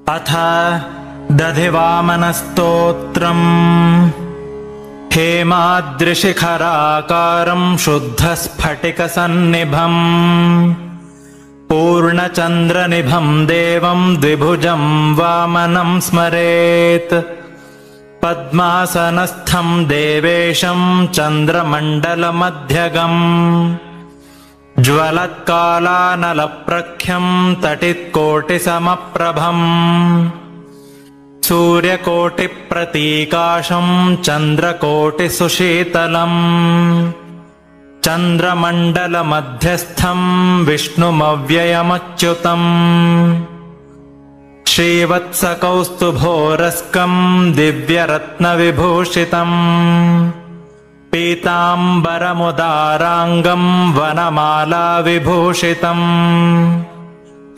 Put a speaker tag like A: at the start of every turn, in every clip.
A: अथ दधिवामनस्तोत्रम्। हेमाद्रिशिखराकारं शुद्धस्फटिकसन्निभम् पूर्णचन्द्रनिभं देवं द्विभुजं वामनं स्मरेत्। पद्मासनस्थं देवेशं चन्द्रमण्डलमध्यगम् ज्वलत्कालानलप्रख्यं तटित्कोटिसमप्रभम् सूर्यकोटिप्रतीकाशं चन्द्रकोटिसुशीतलम् चन्द्रमण्डलमध्यस्थं विष्णुमव्ययमच्युतम् श्रीवत्सकौस्तुभोरस्कं दिव्यरत्नविभूषितम् पीताम्बरमुदाराङ्गं वनमालाविभूषितम्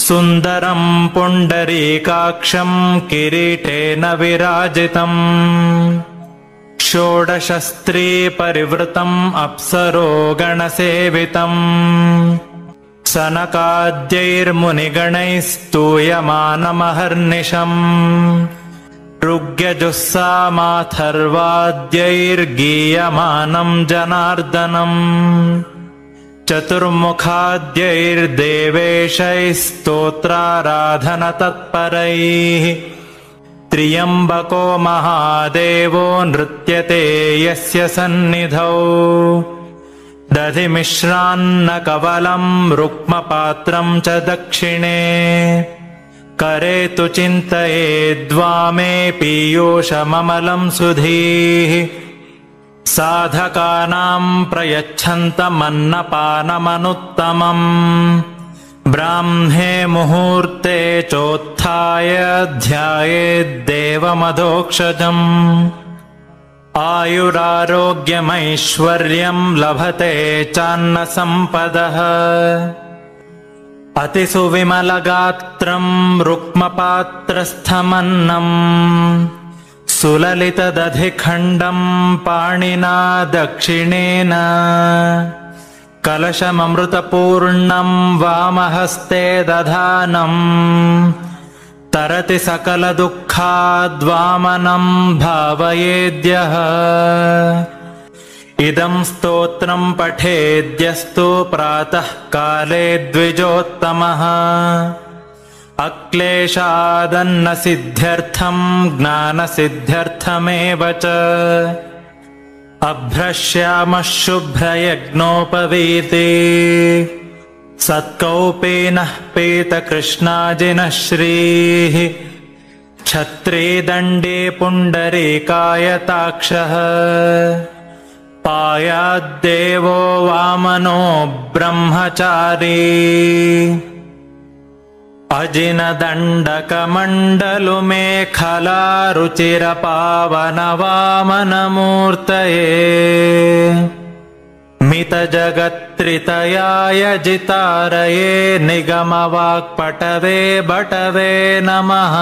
A: सुन्दरं पुण्डरीकाक्षं किरीटेन विराजितम् षोडशस्त्रीपरिवृतम् अप्सरोगणसेवितम् सनकाद्यैर्मुनिगणैः स्तूयमानमहर्निशम् ऋग्यजुस्सामाथर्वाद्यैर्गीयमानं जनार्दनम् चतुर्मुखाद्यैर्देवेशैः स्तोत्राराधनतत्परैः त्र्यम्बको महादेवो नृत्यते यस्य सन्निधौ दधिमिश्रान्नकवलं रुक्मपात्रं च दक्षिणे करे तु चिन्तयेद्वामे पीयूषममलं सुधीः साधकानां प्रयच्छन्तमन्नपानमनुत्तमम् ब्राह्मे मुहूर्ते चोत्थाय ध्यायेद्देवमधोक्षजम् आयुरारोग्यमैश्वर्यं लभते चान्नसम्पदः अतिसुविमलगात्रं रुक्मपात्रस्थमन्नम् सुललितदधिखण्डं पाणिना दक्षिणेन कलशममृतपूर्णं वामहस्ते दधानम् तरति सकलदुःखाद्वामनं भावयेद्यः इदं स्तोत्रं पठेद्यस्तु प्रातः काले द्विजोत्तमः अक्लेशादन्नसिद्ध्यर्थं ज्ञानसिद्ध्यर्थमेव च अभ्रश्यामः शुभ्रयज्ञोपवीते सत्कौपीनः पीतकृष्णाजिनः श्रीः छत्रीदण्डे पुण्डरीकायताक्षः पायाद्देवो वामनो ब्रह्मचारी अजिनदण्डकमण्डलुमेखलारुचिरपावनवामनमूर्तये मितजगत्त्रितयाय जितारये निगमवाक्पटवे बटवे नमः।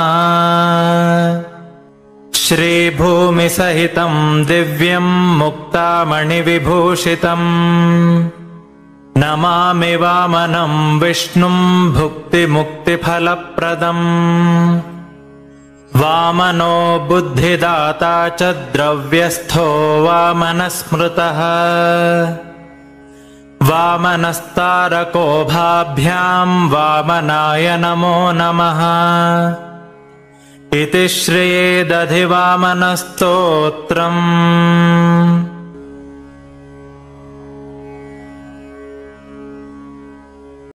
A: श्रीभूमिसहितं दिव्यं मुक्तामणिविभूषितम् नमामि वामनं विष्णुं भुक्तिमुक्तिफलप्रदम् वामनो बुद्धिदाता च द्रव्यस्थो वामनस्मृतः वामनस्तारको भाभ्यां वामनाय नमो नमः इति श्रीदधिवामनस्तोत्रम्।